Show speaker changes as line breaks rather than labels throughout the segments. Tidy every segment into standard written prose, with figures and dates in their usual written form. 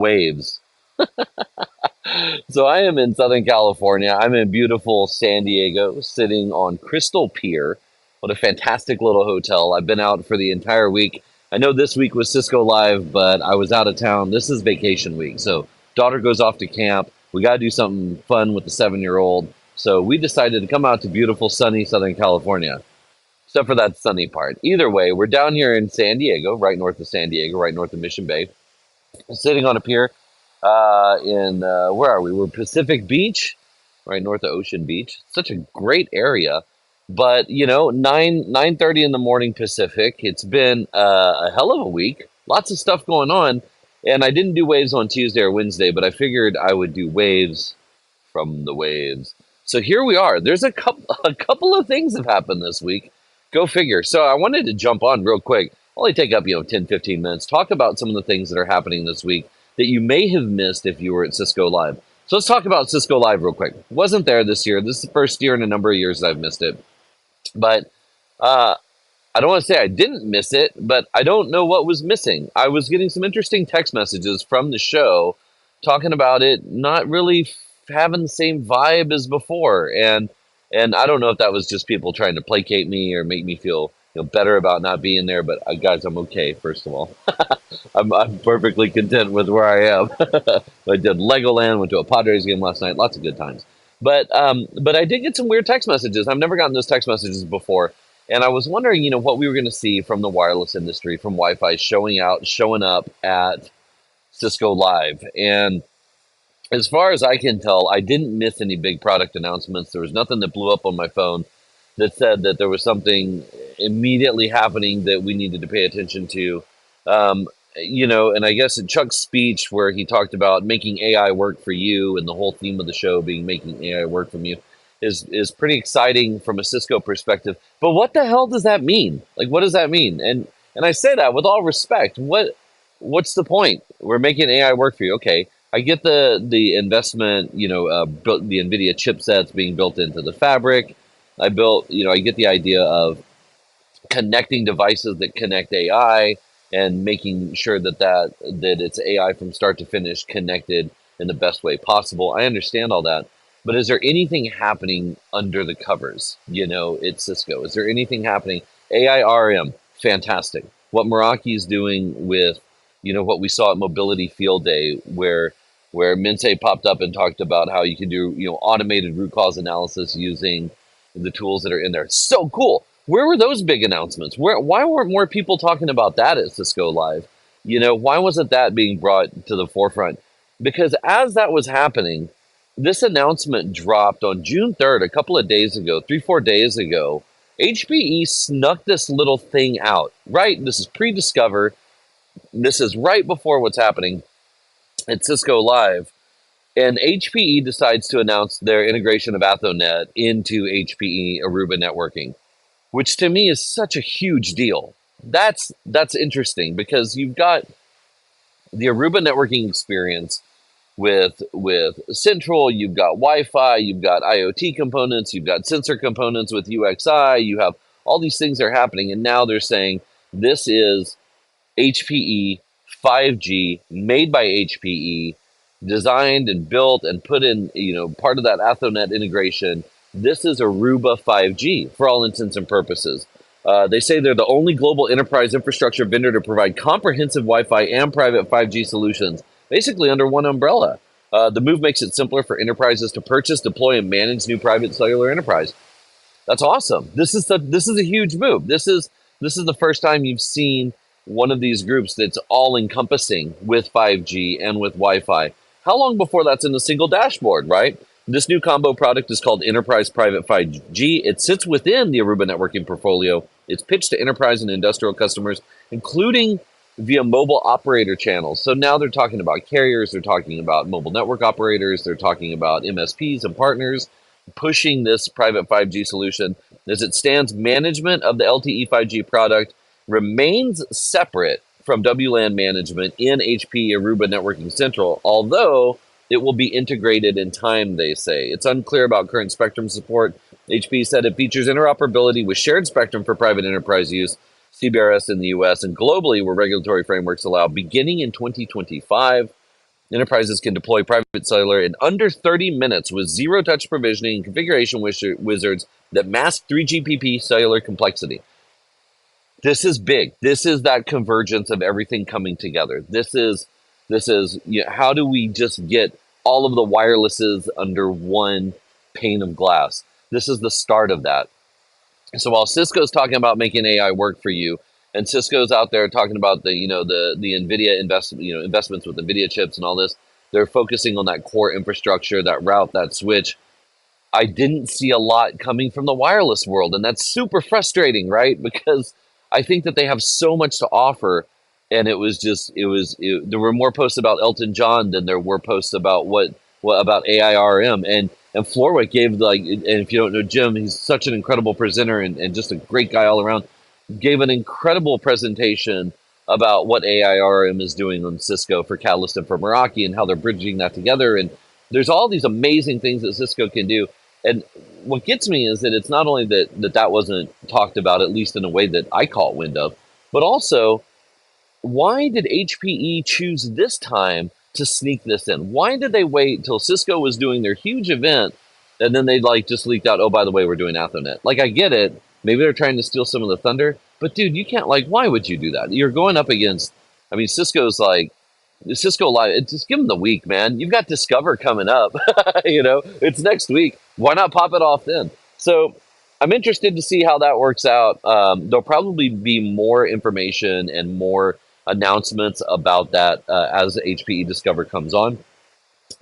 Waves. So I am in Southern California. I'm in beautiful San Diego, sitting on Crystal Pier. What a fantastic little hotel. I've been out for the entire week. I know this week was Cisco Live, but I was out of town. This is vacation week. So daughter goes off to camp. We got to do something fun with the 7-year-old. So we decided to come out to beautiful sunny Southern California, except for that sunny part. Either way, we're down here in San Diego, right north of San Diego, right north of Mission Bay, sitting on a pier in where are we? We're Pacific Beach, right north of Ocean Beach. Such a great area, but you know, 9:30 in the morning Pacific. It's been a hell of a week. Lots of stuff going on, and I didn't do waves on Tuesday or Wednesday, but I figured I would do waves from the waves. So here we are. There's a couple of things have happened this week. Go figure. So I wanted to jump on real quick. Only take up, 10, 15 minutes. Talk about some of the things that are happening this week that you may have missed if you were at Cisco Live. So let's talk about Cisco Live real quick. Wasn't there this year. This is the first year in a number of years that I've missed it. But uh, I don't want to say I didn't miss it, but I don't know what was missing. I was getting some interesting text messages from the show talking about it not really having the same vibe as before, and I don't know if that was just people trying to placate me or make me feel better about not being there. But guys, I'm okay. First of all, I'm perfectly content with where I am. I did Legoland, went to a Padres game last night, lots of good times. But I did get some weird text messages. I've never gotten those text messages before, and I was wondering, what we were going to see from the wireless industry, from Wi-Fi showing up at Cisco Live. And as far as I can tell, I didn't miss any big product announcements. There was nothing that blew up on my phone that said that there was something immediately happening that we needed to pay attention to. And I guess in Chuck's speech where he talked about making AI work for you, and the whole theme of the show being making AI work from you, is pretty exciting from a Cisco perspective. But what the hell does that mean? Like, what does that mean? And I say that with all respect. What's the point? We're making AI work for you. Okay, I get the investment. Built the NVIDIA chipsets being built into the fabric. I get the idea of connecting devices that connect AI and making sure that it's AI from start to finish connected in the best way possible. I understand all that. But is there anything happening under the covers? At Cisco. Is there anything happening? AI RM, fantastic. What Meraki is doing with, what we saw at Mobility Field Day, where Minse popped up and talked about how you can do, automated root cause analysis using the tools that are in there. So cool. Where were those big announcements? Why weren't more people talking about that at Cisco Live? Why wasn't that being brought to the forefront? Because as that was happening, this announcement dropped on June 3rd, a couple of days ago, 3-4 days ago. HPE snuck this little thing out, right? This is pre-discover. This is right before what's happening at Cisco Live. And HPE decides to announce their integration of Athonet into HPE Aruba networking, which to me is such a huge deal. That's interesting because you've got the Aruba networking experience with Central, you've got Wi-Fi, you've got IoT components, you've got sensor components with UXI, you have all these things that are happening, and now they're saying this is HPE 5G made by HPE, designed and built and put in, part of that Athonet integration. This is Aruba 5G for all intents and purposes. They say they're the only global enterprise infrastructure vendor to provide comprehensive Wi-Fi and private 5G solutions, basically under one umbrella. The move makes it simpler for enterprises to purchase, deploy, and manage new private cellular enterprise. That's awesome. This is a huge move. This is the first time you've seen one of these groups that's all encompassing with 5G and with Wi-Fi. How long before that's in a single dashboard, right? This new combo product is called Enterprise Private 5G. It sits within the Aruba networking portfolio. It's pitched to enterprise and industrial customers, including via mobile operator channels. So now they're talking about carriers, they're talking about mobile network operators, they're talking about MSPs and partners pushing this private 5G solution. As it stands, management of the LTE 5G product remains separate from WLAN management in HP Aruba Networking Central, although it will be integrated in time, they say. It's unclear about current spectrum support. HP said it features interoperability with shared spectrum for private enterprise use, CBRS in the US, and globally where regulatory frameworks allow, beginning in 2025. Enterprises can deploy private cellular in under 30 minutes with zero-touch provisioning and configuration wizards that mask 3GPP cellular complexity. This is big. This is that convergence of everything coming together. How do we just get all of the wirelesses under one pane of glass? This is the start of that. So while Cisco's talking about making AI work for you, and Cisco's out there talking about the Nvidia investments with Nvidia chips and all this, they're focusing on that core infrastructure, that route, that switch. I didn't see a lot coming from the wireless world, and that's super frustrating, right? Because I think that they have so much to offer, and there were more posts about Elton John than there were posts about what about AIRM, and Florwick gave and if you don't know Jim, he's such an incredible presenter and just a great guy all around, gave an incredible presentation about what AIRM is doing on Cisco for Catalyst and for Meraki and how they're bridging that together. And there's all these amazing things that Cisco can do. And what gets me is that it's not only that wasn't talked about, at least in a way that I call it wind up, but also, why did HPE choose this time to sneak this in? Why did they wait till Cisco was doing their huge event and then they just leaked out, oh, by the way, we're doing Athonet? Like, I get it. Maybe they're trying to steal some of the thunder, but dude, you can't, why would you do that? You're going up against, Cisco's Cisco Live, just give them the week, man. You've got Discover coming up. It's next week. Why not pop it off then? So I'm interested to see how that works out. There'll probably be more information and more announcements about that as HPE Discover comes on.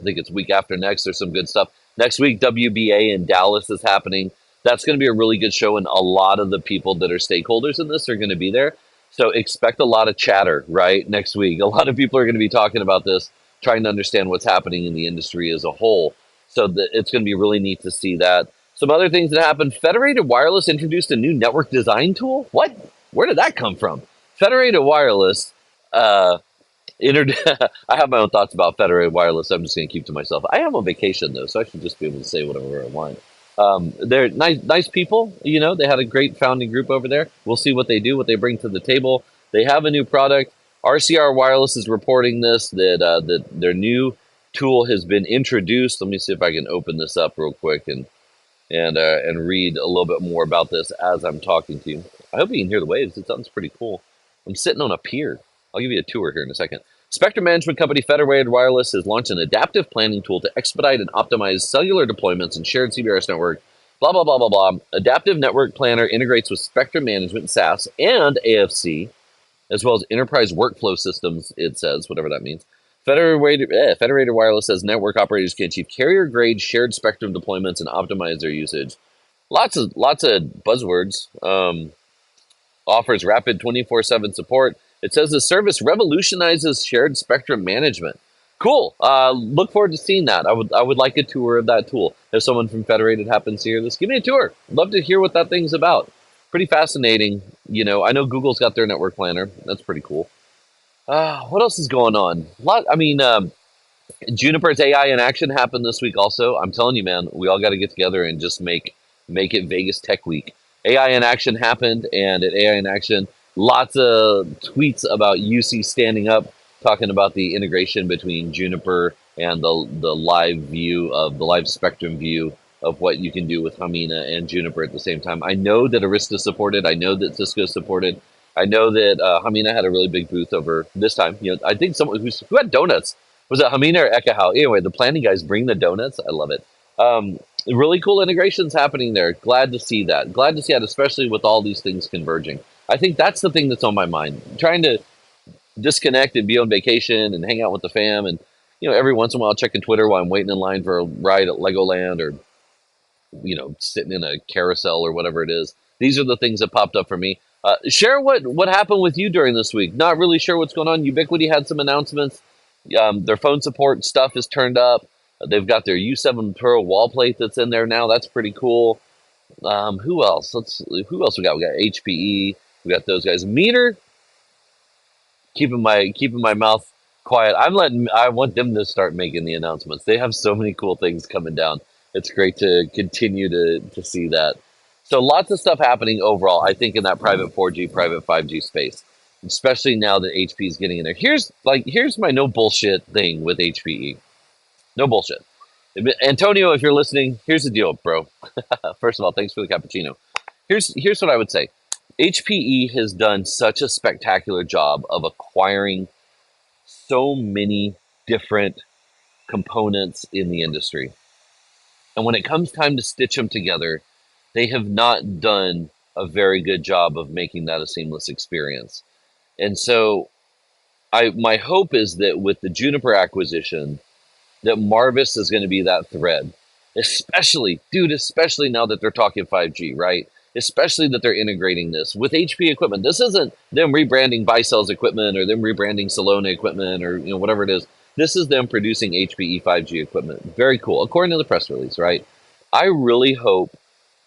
I think it's week after next. There's some good stuff. Next week, WBA in Dallas is happening. That's going to be a really good show, and a lot of the people that are stakeholders in this are going to be there. So expect a lot of chatter, right, next week. A lot of people are going to be talking about this, trying to understand what's happening in the industry as a whole. So it's going to be really neat to see that. Some other things that happened. Federated Wireless introduced a new network design tool. What? Where did that come from? Federated Wireless I have my own thoughts about Federated Wireless. I'm just going to keep to myself. I am on vacation, though, so I should just be able to say whatever I want. They're nice people. They had a great founding group over there. We'll see what they do, what they bring to the table. They have a new product. RCR Wireless is reporting that their new tool has been introduced. Let me see if I can open this up real quick and read a little bit more about this as I'm talking to you. I hope you can hear the waves. It sounds pretty cool. I'm sitting on a pier. I'll give you a tour here in a second. Spectrum management company Federated Wireless has launched an adaptive planning tool to expedite and optimize cellular deployments and shared CBRS network. Blah, blah, blah, blah, blah. Adaptive Network Planner integrates with Spectrum Management, SaaS, and AFC, as well as enterprise workflow systems, it says, whatever that means. Federated Wireless says network operators can achieve carrier-grade shared spectrum deployments and optimize their usage. Lots of buzzwords. Offers rapid 24/7 support. It says the service revolutionizes shared spectrum management. Cool. Look forward to seeing that. I would like a tour of that tool. If someone from Federated happens to hear this, give me a tour. I'd love to hear what that thing's about. Pretty fascinating. I know Google's got their network planner. That's pretty cool. What else is going on? Juniper's AI in Action happened this week also. I'm telling you, man, we all got to get together and just make it Vegas Tech Week. AI in Action happened, and at AI in Action, lots of tweets about UC standing up, talking about the integration between Juniper and the live spectrum view of what you can do with Hamina and Juniper at the same time. I know that Arista supported. I know that Cisco supported. I know that Hamina had a really big booth over this time. I think someone who had donuts. Was it Hamina or Ekahau? Anyway, the planning guys bring the donuts. I love it. Really cool integrations happening there. Glad to see that. Glad to see that, especially with all these things converging. I think that's the thing that's on my mind. Trying to disconnect and be on vacation and hang out with the fam, and every once in a while checking Twitter while I'm waiting in line for a ride at Legoland, or sitting in a carousel or whatever it is. These are the things that popped up for me. Share what happened with you during this week. Not really sure what's going on. Ubiquiti had some announcements. Their phone support stuff is turned up. They've got their U7 Pro wall plate that's in there now. That's pretty cool. Who else? Who else we got? We got HPE. We got those guys. Meter. Keeping my mouth quiet. I want them to start making the announcements. They have so many cool things coming down. It's great to continue to see that. So lots of stuff happening overall, I think, in that private 4G, private 5G space. especially now that HP is getting in there. Here's my no bullshit thing with HPE. No bullshit. Antonio, if you're listening, here's the deal, bro. First of all, thanks for the cappuccino. Here's what I would say. HPE has done such a spectacular job of acquiring so many different components in the industry. And when it comes time to stitch them together, they have not done a very good job of making that a seamless experience. And so my hope is that with the Juniper acquisition, that Marvis is going to be that thread. Especially now that they're talking 5G, right? Especially that they're integrating this with HP equipment. This isn't them rebranding Bicell's equipment or them rebranding Salona equipment or whatever it is. This is them producing HPE 5G equipment. Very cool, according to the press release, right? I really hope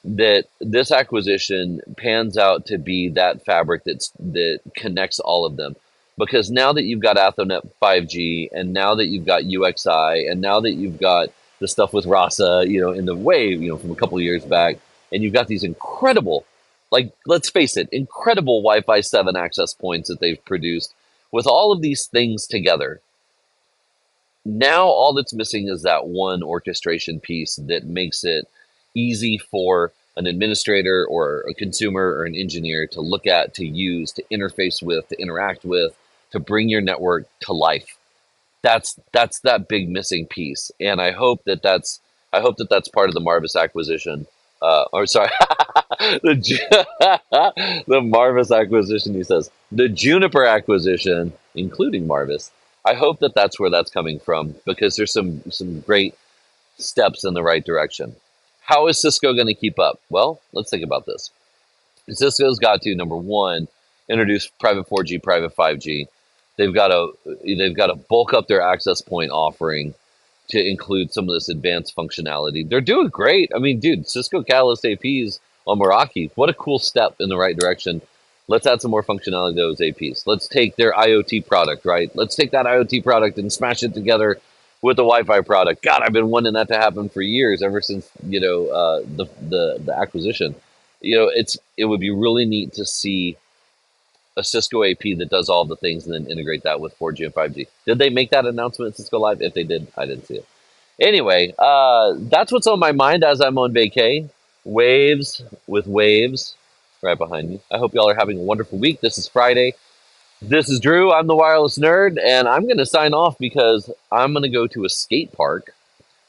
that this acquisition pans out to be that fabric that connects all of them. Because now that you've got Athonet 5G, and now that you've got UXI, and now that you've got the stuff with Rasa, in the wave, from a couple of years back, and you've got these incredible, like, let's face it, incredible Wi-Fi 7 access points that they've produced with all of these things together. Now all that's missing is that one orchestration piece that makes it easy for an administrator or a consumer or an engineer to look at, to use, to interface with, to interact with, to bring your network to life. That's that big missing piece, and I hope that that's part of the Marvis acquisition. Or sorry, the Marvis acquisition. He says the Juniper acquisition, including Marvis. I hope that that's where that's coming from, because there's some great steps in the right direction. How is Cisco going to keep up? Well, let's think about this. Cisco's got to, number one, introduce private 4G, private 5G. They've got to bulk up their access point offering to include some of this advanced functionality. They're doing great. I mean, dude, Cisco Catalyst APs on Meraki, what a cool step in the right direction. Let's add some more functionality to those APs. Let's take their IoT product, right? Let's take that IoT product and smash it together with the Wi-Fi product. God, I've been wanting that to happen for years, ever since the acquisition. It would be really neat to see a Cisco AP that does all the things and then integrate that with 4G and 5G. Did they make that announcement at Cisco Live? If they did, I didn't see it. Anyway, that's what's on my mind as I'm on vacay. Waves with waves right behind me. I hope y'all are having a wonderful week. This is Friday. This is Drew. I'm the Wireless Nerd, and I'm going to sign off because I'm going to go to a skate park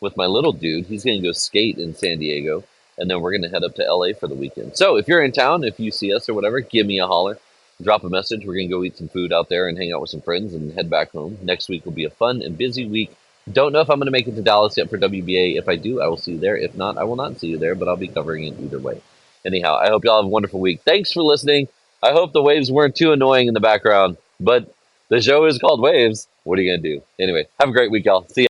with my little dude. He's going to go skate in San Diego, and then we're going to head up to LA for the weekend. So if you're in town, if you see us or whatever, give me a holler. Drop a message. We're going to go eat some food out there and hang out with some friends and head back home. Next week will be a fun and busy week. Don't know if I'm going to make it to Dallas yet for WBA. If I do, I will see you there. If not, I will not see you there, but I'll be covering it either way. Anyhow, I hope y'all have a wonderful week. Thanks for listening. I hope the waves weren't too annoying in the background, but the show is called Waves. What are you going to do? Anyway, have a great week, y'all. See ya.